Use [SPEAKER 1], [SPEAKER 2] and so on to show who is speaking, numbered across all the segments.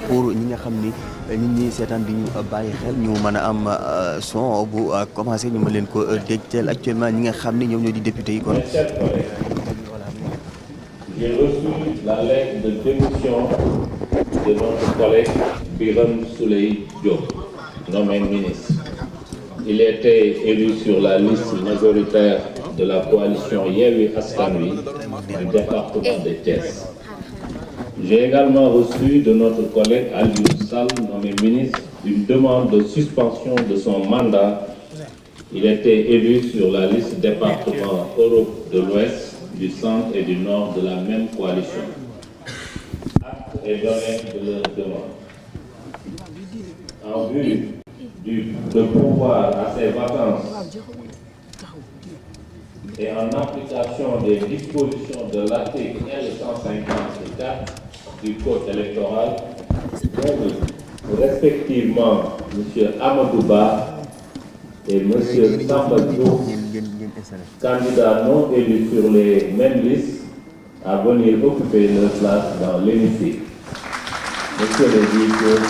[SPEAKER 1] pour ñi nga xam ni nit ñi seetaan di ñu bàyyi xel ñu mën a am son bu commencé ñu mën leen ko dégteel actuellement ñi nga xam ni ñoom ñoo di député yi kon.
[SPEAKER 2] J'ai reçu la lettre de démission de notre collègue Birame Souleye Diop, nommé ministre. Il était élu sur la liste majoritaire de la coalition Yewwi Askan Wi du département de Thiès. J'ai également reçu de notre collègue Aliou Sall, nommé ministre, une demande de suspension de son mandat. Il était élu sur la liste département Europe de l'Ouest, du centre et du nord de la même coalition. Acte est donné de leur demande. En vue de pourvoir à ces vacances et en application des dispositions de l'article L154 du Code électoral, respectivement M. Amadou Ba et M. Samba Diop, candidats non élus sur les mêmes listes, à venir occuper leur place dans l'hémicycle. Monsieur le député,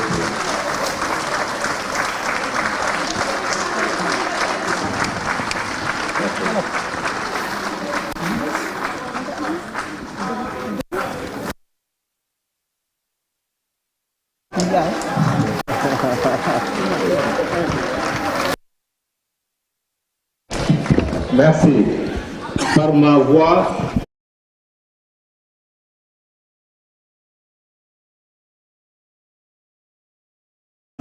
[SPEAKER 2] merci. Par ma voix,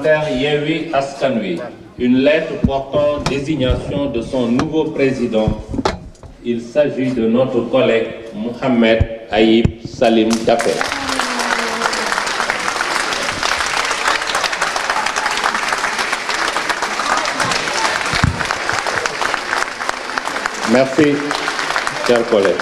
[SPEAKER 2] Yewwi Askan Wi, une lettre portant désignation de son nouveau président. Il s'agit de notre collègue Mohamed Ayib Salim Daffé. Merci, chers collègues.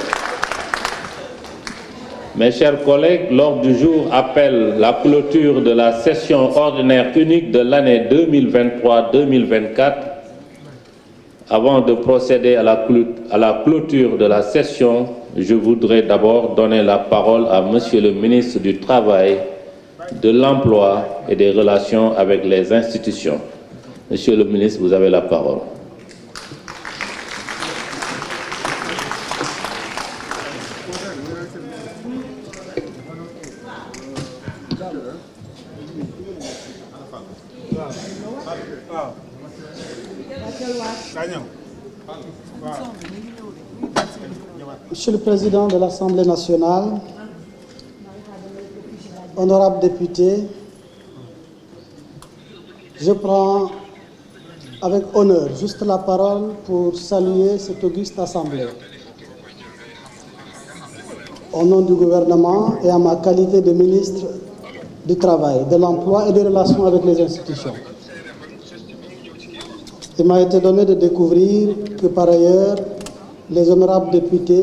[SPEAKER 2] Mes chers collègues, l'ordre du jour appelle la clôture de la session ordinaire unique de l'année 2023-2024. Avant de procéder à la clôture de la session, je voudrais d'abord donner la parole à Monsieur le ministre du Travail, de l'Emploi et des Relations avec les institutions. Monsieur le ministre, vous avez la parole.
[SPEAKER 3] Monsieur le Président de l'Assemblée nationale, honorables députés, je prends avec honneur juste la parole pour saluer cette auguste Assemblée. Au nom du gouvernement et à ma qualité de ministre du Travail, de l'Emploi et des Relations avec les institutions. Il m'a été donné de découvrir que par ailleurs, les honorables députés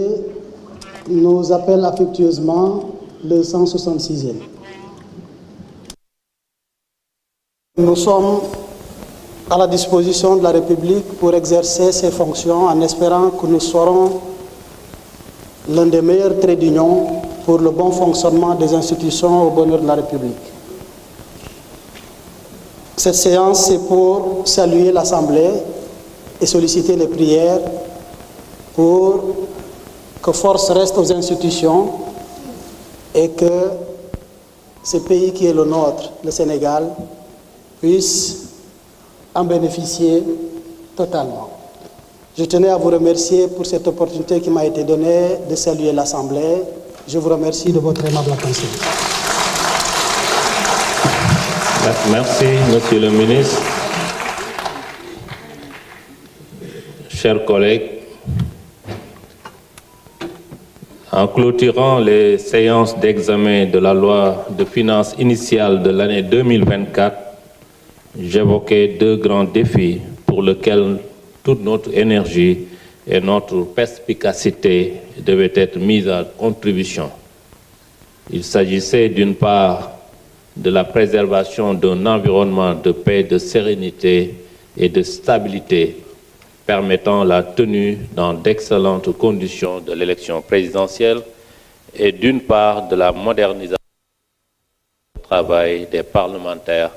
[SPEAKER 3] nous appellent affectueusement le 166e. Nous sommes à la disposition de la République pour exercer ces fonctions en espérant que nous serons l'un des meilleurs traits d'union pour le bon fonctionnement des institutions au bonheur de la République. Cette séance, c'est pour saluer l'Assemblée et solliciter les prières pour que force reste aux institutions et que ce pays qui est le nôtre, le Sénégal, puisse en bénéficier totalement. Je tenais à vous remercier pour cette opportunité qui m'a été donnée de saluer l'Assemblée. Je vous remercie de votre aimable attention.
[SPEAKER 2] Merci, Monsieur le ministre. Chers collègues, en clôturant les séances d'examen de la loi de finances initiale de l'année 2024, j'évoquais deux grands défis pour lesquels toute notre énergie et notre perspicacité devaient être mises à contribution. Il s'agissait d'une part de la préservation d'un environnement de paix, de sérénité et de stabilité permettant la tenue dans d'excellentes conditions de l'élection présidentielle et d'une part de la modernisation du travail des parlementaires,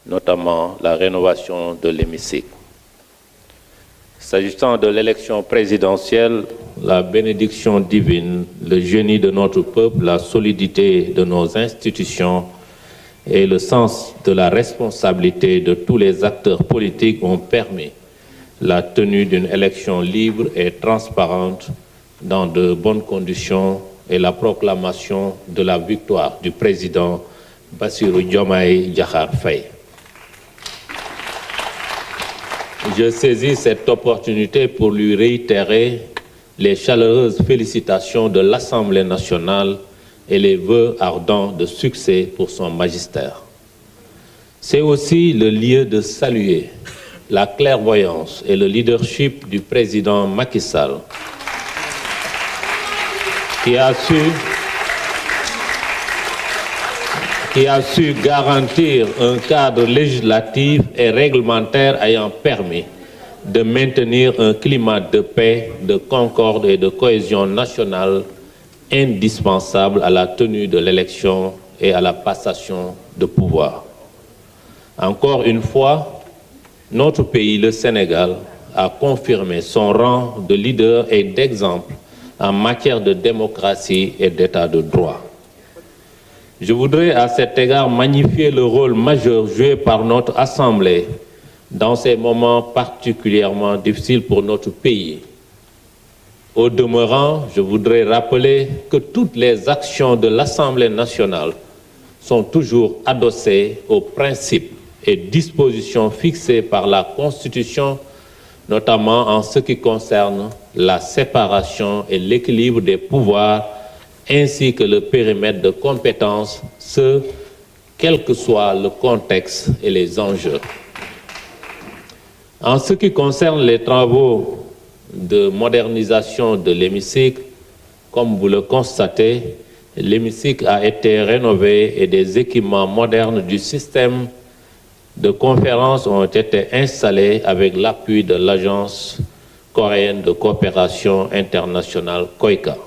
[SPEAKER 2] notamment la rénovation de l'hémicycle. S'agissant de l'élection présidentielle, la bénédiction divine, le génie de notre peuple, la solidité de nos institutions et le sens de la responsabilité de tous les acteurs politiques ont permis la tenue d'une élection libre et transparente dans de bonnes conditions et la proclamation de la victoire du président Bassirou Diomaye Diakhar Faye. Je saisis cette opportunité pour lui réitérer les chaleureuses félicitations de l'Assemblée nationale et les vœux ardents de succès pour son magistère. C'est aussi le lieu de saluer la clairvoyance et le leadership du président Macky Sall, qui a su garantir un cadre législatif et réglementaire ayant permis de maintenir un climat de paix, de concorde et de cohésion nationale indispensable à la tenue de l'élection et à la passation de pouvoir. Encore une fois, notre pays, le Sénégal, a confirmé son rang de leader et d'exemple en matière de démocratie et d'état de droit. Je voudrais à cet égard magnifier le rôle majeur joué par notre Assemblée dans ces moments particulièrement difficiles pour notre pays. Au demeurant, je voudrais rappeler que toutes les actions de l'Assemblée nationale sont toujours adossées aux principes et dispositions fixées par la Constitution, notamment en ce qui concerne la séparation et l'équilibre des pouvoirs, ainsi que le périmètre de compétences, ce, quel que soit le contexte et les enjeux. En ce qui concerne les travaux de modernisation de l'hémicycle, comme vous le constatez, l'hémicycle a été rénové et des équipements modernes du système de conférences ont été installés avec l'appui de l'Agence coréenne de coopération internationale COICA,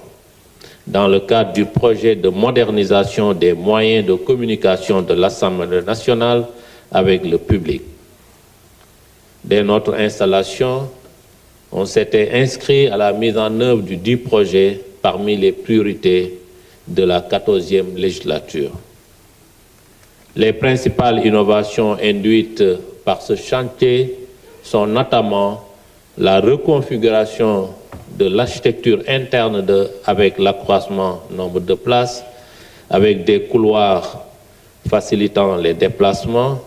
[SPEAKER 2] dans le cadre du projet de modernisation des moyens de communication de l'Assemblée nationale avec le public. Dès notre installation, on s'était inscrit à la mise en œuvre du dit projet parmi les priorités de la 14e législature. Les principales innovations induites par ce chantier sont notamment la reconfiguration de l'architecture interne avec l'accroissement du nombre de places, avec des couloirs facilitant les déplacements,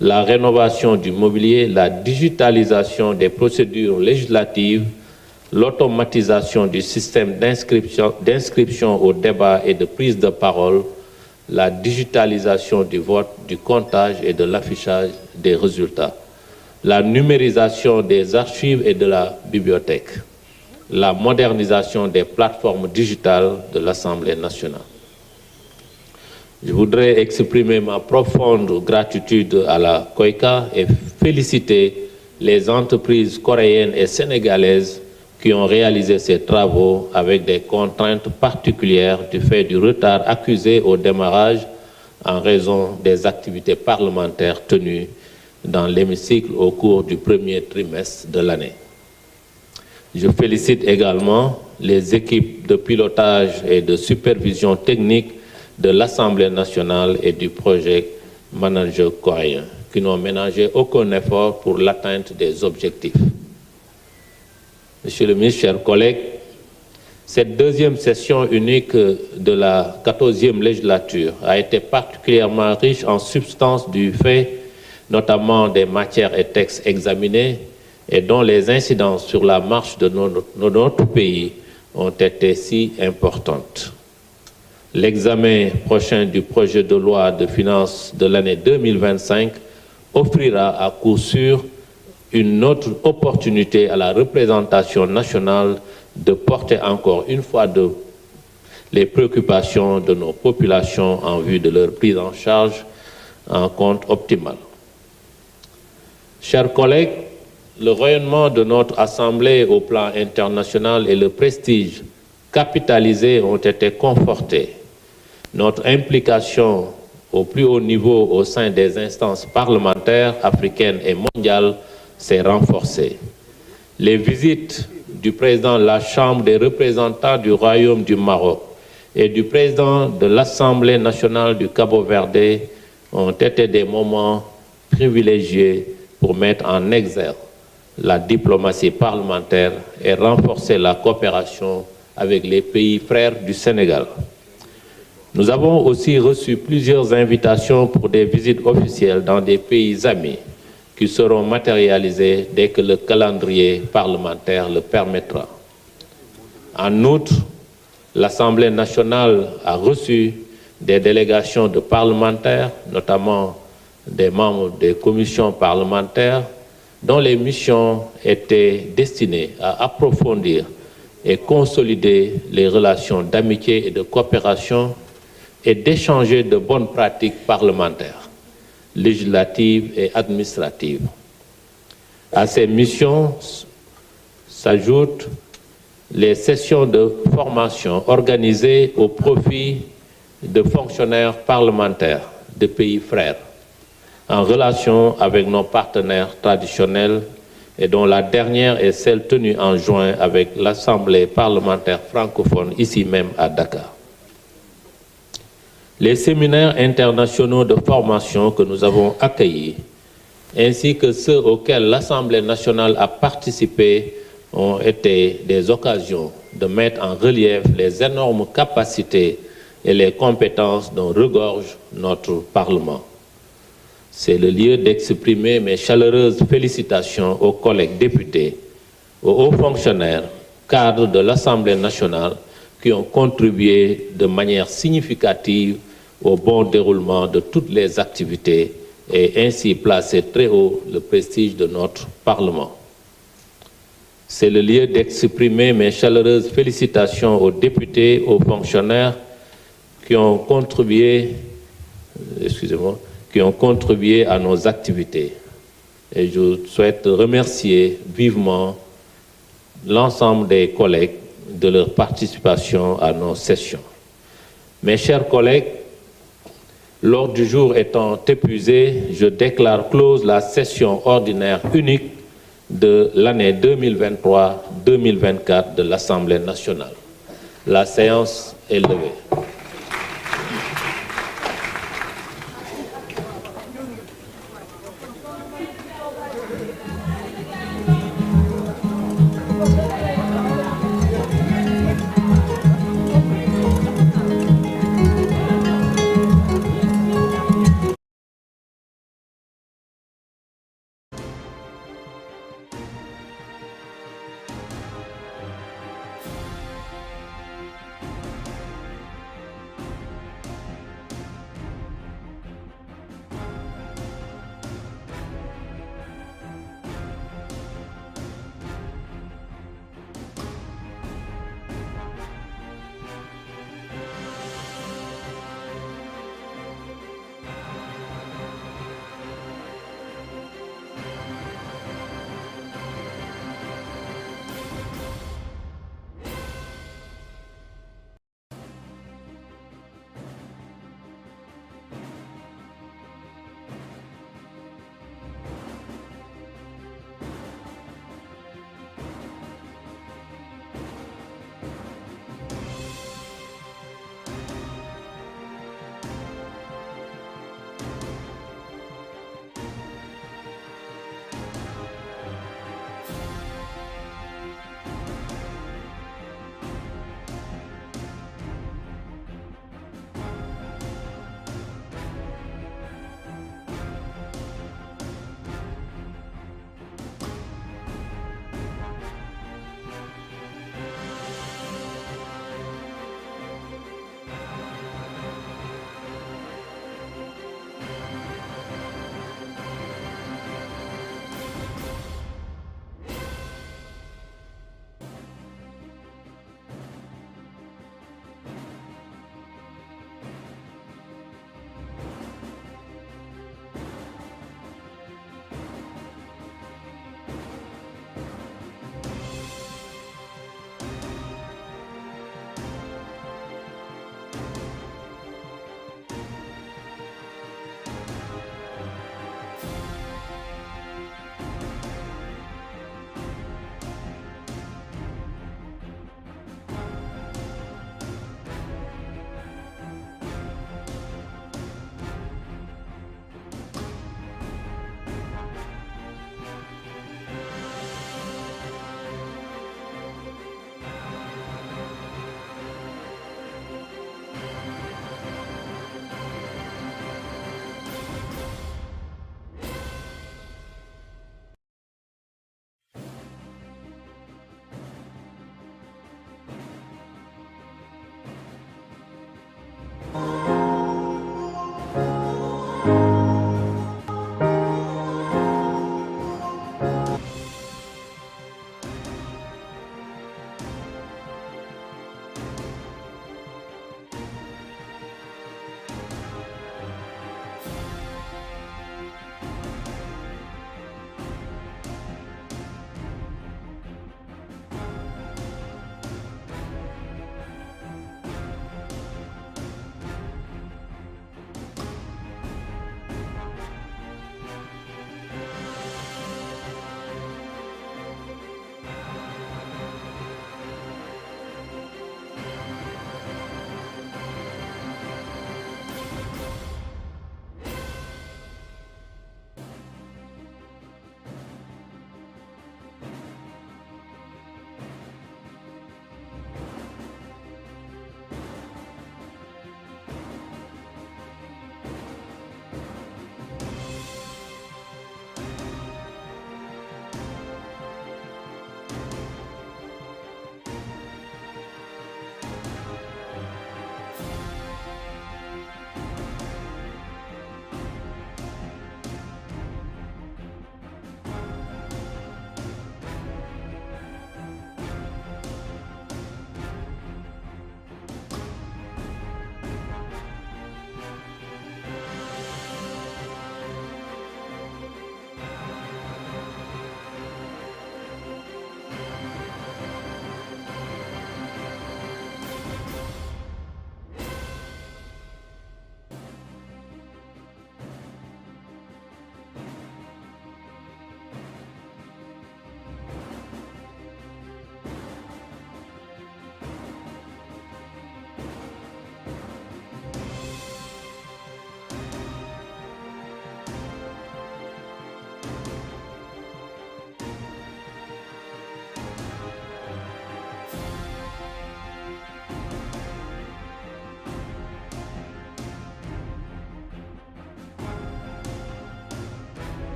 [SPEAKER 2] la rénovation du mobilier, la digitalisation des procédures législatives, l'automatisation du système d'inscription au débat et de prise de parole, la digitalisation du vote, du comptage et de l'affichage des résultats, la numérisation des archives et de la bibliothèque, la modernisation des plateformes digitales de l'Assemblée nationale. Je voudrais exprimer ma profonde gratitude à la COICA et féliciter les entreprises coréennes et sénégalaises qui ont réalisé ces travaux avec des contraintes particulières du fait du retard accusé au démarrage en raison des activités parlementaires tenues dans l'hémicycle au cours du premier trimestre de l'année. Je félicite également les équipes de pilotage et de supervision technique de l'Assemblée nationale et du projet Manager coréen, qui n'ont ménagé aucun effort pour l'atteinte des objectifs. Monsieur le ministre, chers collègues, cette deuxième session unique de la 14e législature a été particulièrement riche en substance du fait, notamment des matières et textes examinés et dont les incidences sur la marche de notre pays ont été si importantes. L'examen prochain du projet de loi de finances de l'année 2025 offrira à coup sûr une autre opportunité à la représentation nationale de porter encore une fois les préoccupations de nos populations en vue de leur prise en charge en compte optimal. Chers collègues, le rayonnement de notre Assemblée au plan international et le prestige capitalisé ont été confortés. Notre implication au plus haut niveau au sein des instances parlementaires africaines et mondiales s'est renforcée. Les visites du président de la Chambre des représentants du Royaume du Maroc et du président de l'Assemblée nationale du Cabo-Verde ont été des moments privilégiés pour mettre en exergue la diplomatie parlementaire et renforcer la coopération avec les pays frères du Sénégal. Nous avons aussi reçu plusieurs invitations pour des visites officielles dans des pays amis qui seront matérialisées dès que le calendrier parlementaire le permettra. En outre, l'Assemblée nationale a reçu des délégations de parlementaires, notamment des membres des commissions parlementaires, dont les missions étaient destinées à approfondir et consolider les relations d'amitié et de coopération et d'échanger de bonnes pratiques parlementaires, législatives et administratives. À ces missions s'ajoutent les sessions de formation organisées au profit de fonctionnaires parlementaires de pays frères, en relation avec nos partenaires traditionnels et dont la dernière est celle tenue en juin avec l'Assemblée parlementaire francophone ici même à Dakar. Les séminaires internationaux de formation que nous avons accueillis, ainsi que ceux auxquels l'Assemblée nationale a participé, ont été des occasions de mettre en relief les énormes capacités et les compétences dont regorge notre Parlement. C'est le lieu d'exprimer mes chaleureuses félicitations aux collègues députés, aux hauts fonctionnaires, cadres de l'Assemblée nationale qui ont contribué de manière significative au bon déroulement de toutes les activités et ainsi placé très haut le prestige de notre Parlement. C'est le lieu d'exprimer mes chaleureuses félicitations aux députés, aux fonctionnaires qui ont contribué, à nos activités. Et je souhaite remercier vivement l'ensemble des collègues de leur participation à nos sessions. Mes chers collègues, l'ordre du jour étant épuisé, je déclare close la session ordinaire unique de l'année 2023-2024 de l'Assemblée nationale. La séance est levée.